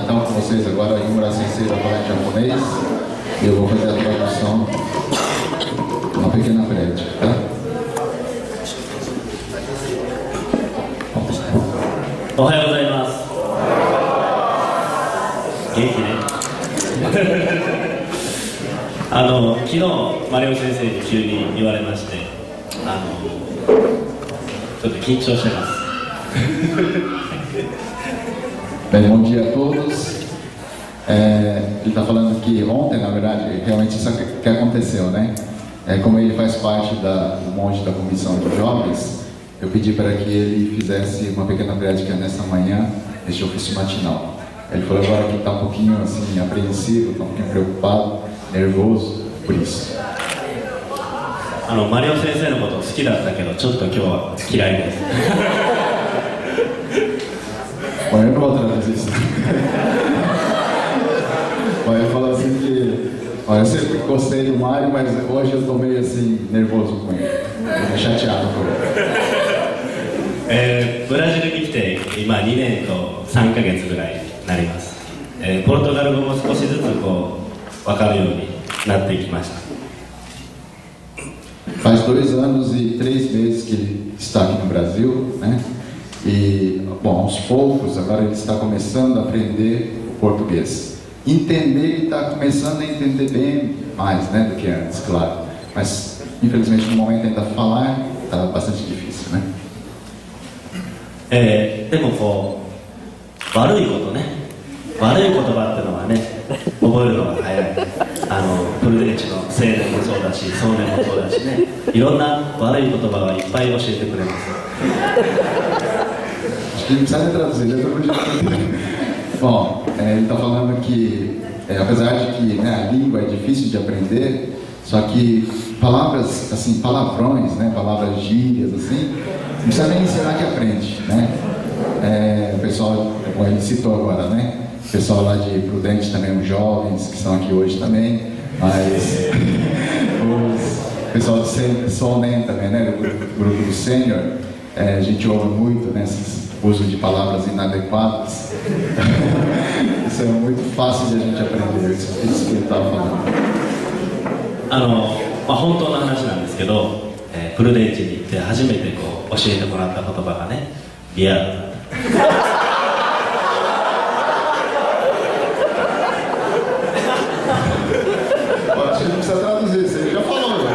então com vocês agora, a Imura Sensei vai falar em japonês e eu vou fazer a tradução, uma pequena breve, tá? おはようございます。元気ね。昨日マリオ先生に急に言われまして、ちょっと緊張してます。Bem, bom dia a todos. Ele está falando que ontem, na verdade, realmente isso que aconteceu, né? Como ele faz parte do monte da comissão de jovens, eu pedi para que ele fizesse uma pequena prédica nessa manhã, neste ofício matinal. Ele falou agora que está um pouquinho assim, apreensivo, está um pouquinho preocupado, nervoso por isso. マリオ先生のこと好きだったけど、ちょっと今日は嫌いです。Bom, eu não vou traduzir isso. Bom, ele falou assim que, olha, eu sempre gostei do Mário, mas hoje eu estou meio assim, nervoso com ele, chateado com ele. ブラジルに来て今2年と3ヶ月ぐらいになります。ポルトガル語も少しずつこう分かるようになってきました。 Faz 2 anos e 3 meses que ele está aqui no Brasil, né? E, bom, aos poucos, agora ele está começando a aprender o português. Entender, ele está começando a entender bem mais, né, do que antes, claro. Mas, infelizmente, no momento ainda falar está bastante difícil, né? でもこう悪いことね、悪い言葉っていうのはね、覚えるのが早い。プルデンチの青年もそうだし、壮年もそうだしね、いろんな悪い言葉がいっぱい教えてくれます。 Acho que não precisa nem traduzir, já estou entendendo. Bom, ele está falando que, apesar de que, né, a língua é difícil de aprender, só que palavras, assim, palavrões, né, palavras gírias, assim, não precisa nem ensinar que aprende, né? O pessoal, como ele citou agora, né? O pessoal lá de Prudente também, os jovens que estão aqui hoje também, mas o pessoal do Sonen também, né? O grupo do Sênior, a gente ouve muito, né? Esse uso de palavras inadequadas. Isso é muito fácil de a gente aprender, isso que ele estava falando. 本当の話なんですけど、プルデンチに行って初めてこう教えてもらった言葉がね、リアルだった。Acho que não precisa traduzir isso, ele já falou, né?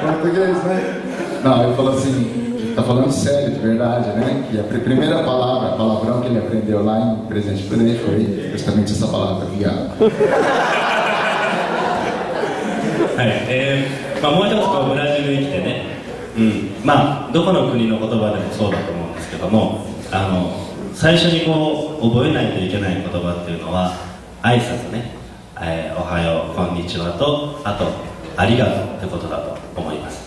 Português, né? Não, ele falou assim, tá falando sério, de verdade, né? Que a primeira palavra, palavrão que ele aprendeu lá em Presidente Prudente foi justamente essa palavra, viado. はい、もう一つこうブラジルに来てね、どこの国の言葉でもそうだと思うんですけども、最初にこう覚えないといけない言葉っていうのは挨拶ね、おはよう、こんにちはと、あとありがとうってことだと思います。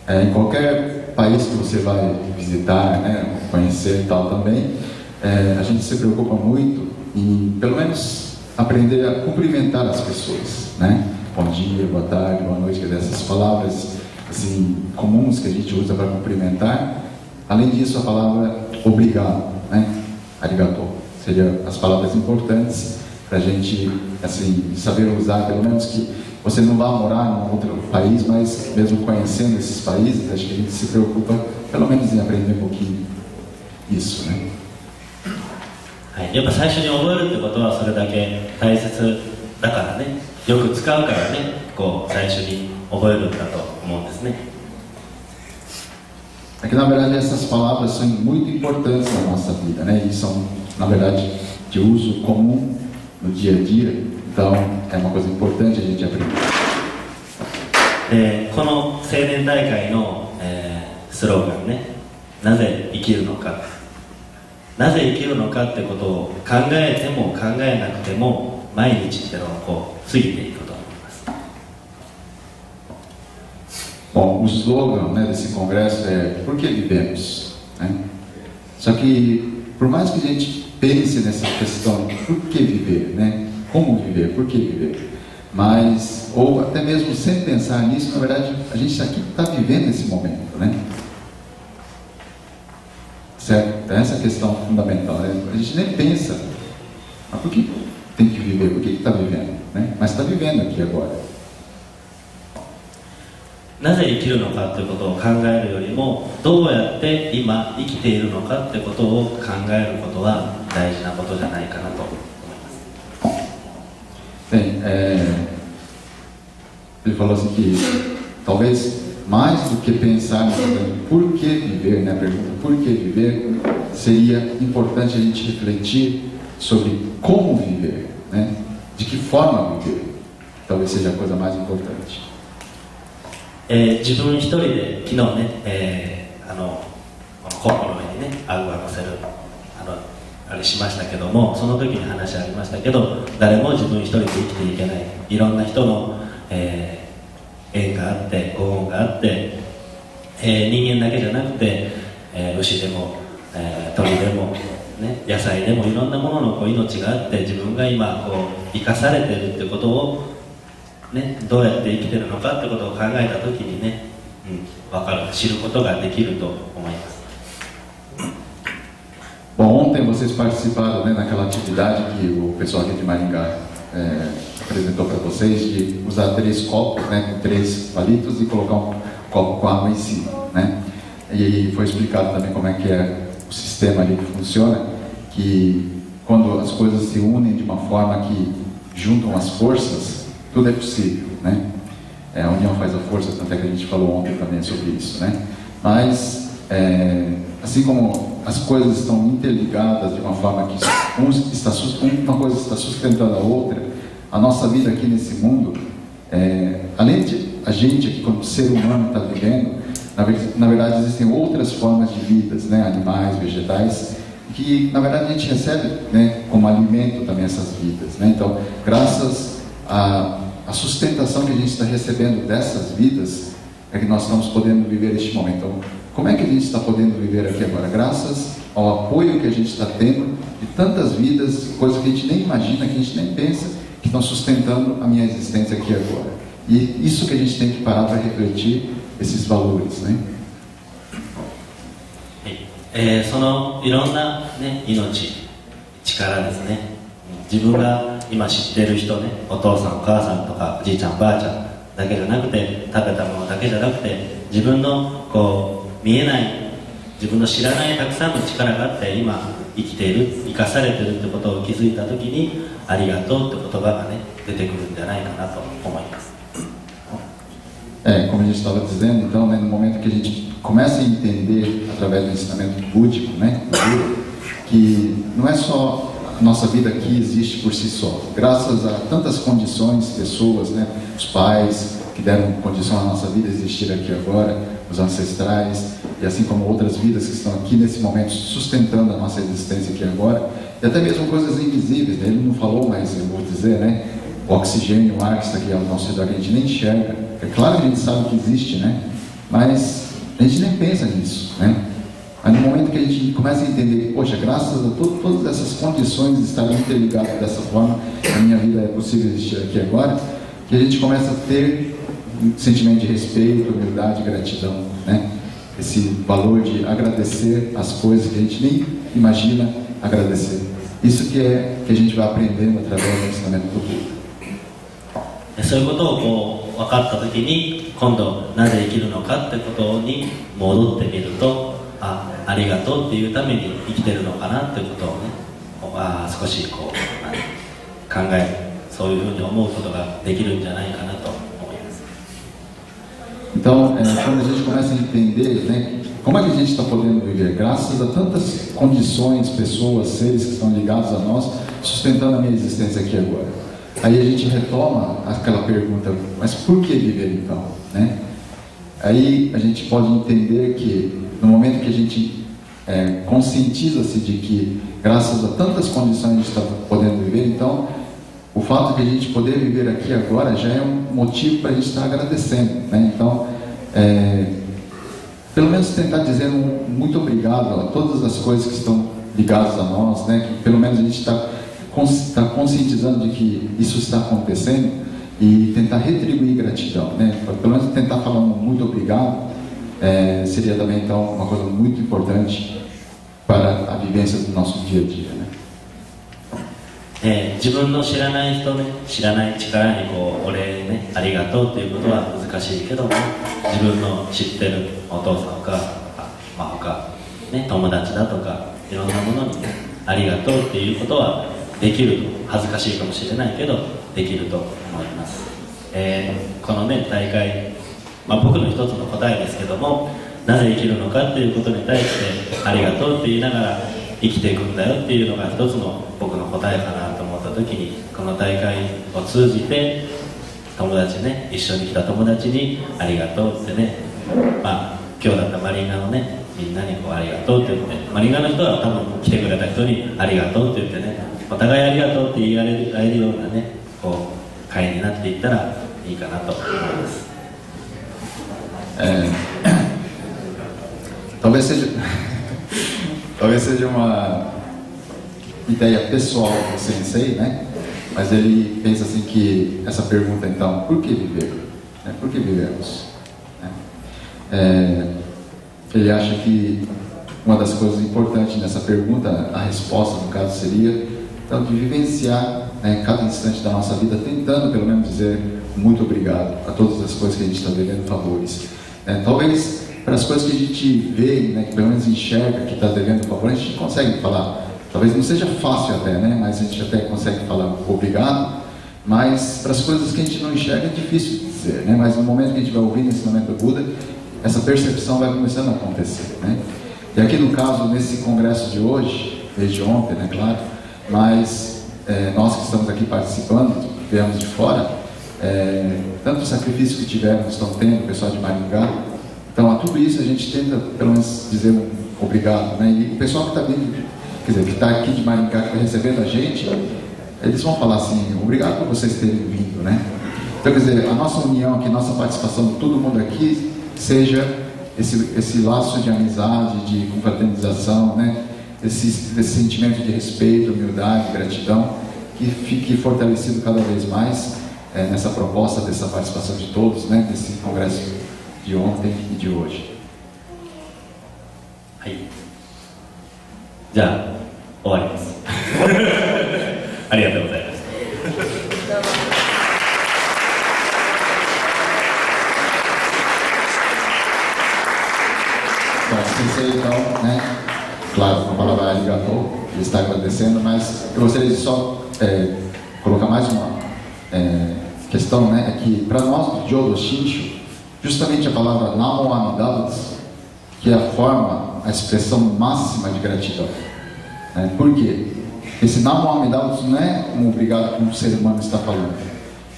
Em qualquer país que você vai visitar, né, conhecer e tal também, a gente se preocupa muito em, pelo menos, aprender a cumprimentar as pessoas, né? Bom dia, boa tarde, boa noite, que dessas palavras assim comuns que a gente usa para cumprimentar. Além disso, a palavra obrigado, né? Arigato, seria as palavras importantes para a gente assim saber usar, pelo menos que você não vá morar em outro país, mas mesmo conhecendo esses países, acho que a gente se preocupa pelo menos em aprender um pouquinho isso, né? やっぱ最初に覚えるってことはそれだけ大切だからね、よく使うからね、こう最初に覚えるんだと思うんですね。É que na verdade essas palavras são muito importantes na nossa vida, né? E são na verdade de uso comum no dia a dia, então é uma coisa importante a gente aprender. この青年大会の、スローガンね、なぜ生きるのか。なぜ生きるのかってことを考えても考えなくても毎日っていうのをこう過ぎていくと思います。Bom, o slogan, né, desse congresso é por que vivemos, né? Só que por mais que a gente pense nessa questão de por que viver, né? Como viver, por que viver, mas ou até mesmo sem pensar nisso, na verdade a gente aqui está vivendo esse momento, né? certo? Essa é a questão fundamental, né? A gente nem pensa, mas por que tem que viver? Por que está vivendo? Né? Mas está vivendo aqui agora. なぜ生きるのかということを考えるよりも、どうやって今生きているのかということを考えることは大事なことじゃないかなと思います。Bem, ele falou assim que talvez mais do que pensar no por que viver, né? A pergunta por que viver, seria importante a gente refletir sobre como viver, né? De que forma viver, talvez seja a coisa mais importante. 自分一人で昨日ね、このコップの上にねアグア乗せるあれしましたけども、その時に話ありましたけど、誰も自分一人で生きていけない、いろんな人の、縁があってご恩があって、人間だけじゃなくて、牛でも、鳥でも、ね、野菜でもいろんなもののこう命があって、自分が今こう生かされているってことをね、どうやって生きてるのかってことを考えたときにね、分かる、知ることができると思います。Bom, ontem vocês participaram, né, naquela atividade que o pessoal aqui de Maringá apresentou para vocês, de usar 3 copos, né, com 3 palitos e colocar um copo com água em cima, né? E foi explicado também como é que é o sistema ali que funciona, que quando as coisas se unem de uma forma que juntam as forças, tudo é possível, né? A união faz a força, tanto é que a gente falou ontem também sobre isso, né? Mas, assim como as coisas estão interligadas de uma forma que uma coisa está sustentando a outra, a nossa vida aqui nesse mundo, além de a gente aqui como ser humano está vivendo, na verdade existem outras formas de vidas, né? Animais, vegetais, que na verdade a gente recebe, né, como alimento também essas vidas, né? Então, graças a sustentação que a gente está recebendo dessas vidas é que nós estamos podendo viver este momento. Então, como é que a gente está podendo viver aqui agora? Graças ao apoio que a gente está tendo de tantas vidas, coisas que a gente nem imagina, que a gente nem pensa, que estão sustentando a minha existência aqui agora. E isso que a gente tem que parar para refletir esses valores, né? そのいろんな、ね、命、力ですね。自分が今知っている人ね、お父さんお母さんとかおじいちゃんおばあちゃんだけじゃなくて、食べたものだけじゃなくて、自分のこう見えない、自分の知らないたくさんの力があって今生きている、生かされているってことを気づいた時に、ありがとうって言葉がね出てくるんじゃないかなと思います。Como a gente estava dizendo, então, né, no momento que a gente começa a entender através do ensinamento búdico, né, que não é só a nossa vida aqui existe por si só, graças a tantas condições, pessoas, né, os pais que deram condição à nossa vida existir aqui agora, os ancestrais, e assim como outras vidas que estão aqui nesse momento sustentando a nossa existência aqui agora, e até mesmo coisas invisíveis, né? Ele não falou, mas eu vou dizer, né, o oxigênio, o ar que está aqui ao nosso redor, que a gente nem enxerga. É claro que a gente sabe que existe, né? Mas a gente nem pensa nisso, né? Mas no momento que a gente começa a entender que, poxa, graças a todas essas condições de estar interligado dessa forma, a minha vida é possível existir aqui agora, que a gente começa a ter um sentimento de respeito, humildade, gratidão, né? Esse valor de agradecer as coisas que a gente nem imagina agradecer. Isso que a gente vai aprendendo através do ensinamento do Buda. そういうことをこう分かったときに、今度なぜ生きるのかってことに戻ってみると、ありがとうっていうために生きてるのかなってことをね、少しこう考え、そういうふうに思うことができるんじゃないかなと思います。Então, quando a gente começa a entender, né, como é que a gente está podendo viver, graças a tantas condições, pessoas, seres que estão ligados a nós, sustentando a minha existência aqui agora. Aí a gente retoma aquela pergunta, mas por que viver então? Né? Aí a gente pode entender que no momento que a gente conscientiza-se de que graças a tantas condições a gente está podendo viver, então o fato de a gente poder viver aqui agora já é um motivo para a gente estar agradecendo, né? Então, pelo menos tentar dizer muito obrigado a todas as coisas que estão ligadas a nós, né? Que pelo menos a gente está conscientizando de que isso está acontecendo e tentar retribuir gratidão, né? Pelo menos tentar falar um muito obrigado seria também então uma coisa muito importante para a vivência do nosso dia a dia, né? 自分の知らない人ね、知らない力にこうお礼ね、ありがとうっていうことは難しいけども、自分の知ってるお父さんお母さんとか、他、ね、友達だとかいろんなものに、ね、ありがとうっていうことはできると、恥ずかしいかもしれないけどできると思います。このね大会、僕の一つの答えですけども、なぜ生きるのかっていうことに対してありがとうって言いながら生きていくんだよっていうのが一つの僕の答えかなと思った時に、この大会を通じて友達ね、一緒に来た友達にありがとうってね、今日だったマリンガのね、みんなにこうありがとうって言って、マリンガの人は多分来てくれた人にありがとうって言ってね、お互いありがとうって言い合えるようなね、こう会になっていったらいいかなと思います。Talvez seja uma ideia pessoal do Sensei, né? Mas ele pensa assim que essa pergunta, então, por que viver? Né? Por que vivemos? Né? Ele acha que uma das coisas importantes nessa pergunta, a resposta no caso seria, então, de vivenciar, né, cada instante da nossa vida, tentando pelo menos dizer muito obrigado a todas as coisas que a gente está devendo favores. Talvez para as coisas que a gente vê, né, que pelo menos enxerga que está devendo favor, a gente consegue falar. Talvez não seja fácil até, né, mas a gente até consegue falar obrigado. Mas para as coisas que a gente não enxerga é difícil dizer, né? Mas no momento que a gente vai ouvir o ensinamento do Buda, essa percepção vai começando a acontecer, né? E aqui no caso, nesse congresso de hoje, desde ontem, né, claro, mas nós que estamos aqui participando, viemos de fora, tanto o sacrifício que tiveram, que estão tendo, o pessoal de Maringá, então a tudo isso a gente tenta pelo menos dizer um obrigado, né? E o pessoal que está vindo, quer dizer, que está aqui de Maringá, que está recebendo a gente, eles vão falar assim, obrigado por vocês terem vindo, né? Então, quer dizer, a nossa união aqui, nossa participação de todo mundo aqui, seja esse laço de amizade, de confraternização, né? Esse sentimento de respeito, humildade, gratidão, que fique fortalecido cada vez mais nessa proposta, dessa participação de todos, né? Desse congresso de ontem e de hoje. はい。じゃあ終わります。ありがとうございます。Bom, Sensei, então, né? Claro, a palavra arigatou, ele está agradecendo, mas eu gostaria de só colocar mais uma questão, né? É que para nós do Jodo Shinshu, justamente a palavra Namo Amida Butsu, que é a forma, a expressão máxima de gratidão. Por quê? Esse Namo Amida Butsu não é um obrigado como o ser humano está falando.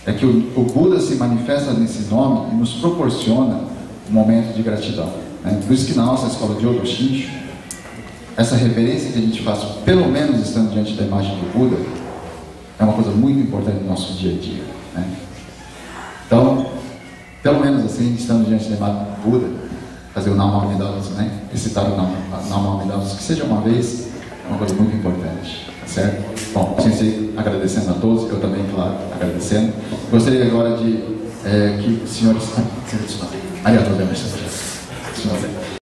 É que o Buda se manifesta nesse nome e nos proporciona um momento de gratidão. Por isso que na nossa escola de Jodo Shinshu, essa reverência que a gente faz, pelo menos estando diante da imagem do Buda, é uma coisa muito importante no nosso dia a dia. Então, pelo menos assim, estando diante da imagem do Buda, fazer o Namo Amida Butsu, né? Recitar o Namo Amida Butsu, que seja uma vez, é uma coisa muito importante, tá certo? Bom, Sensei agradecendo a todos, eu também, claro, agradecendo. Gostaria agora de que os senhores... Arigatou gozaimasu.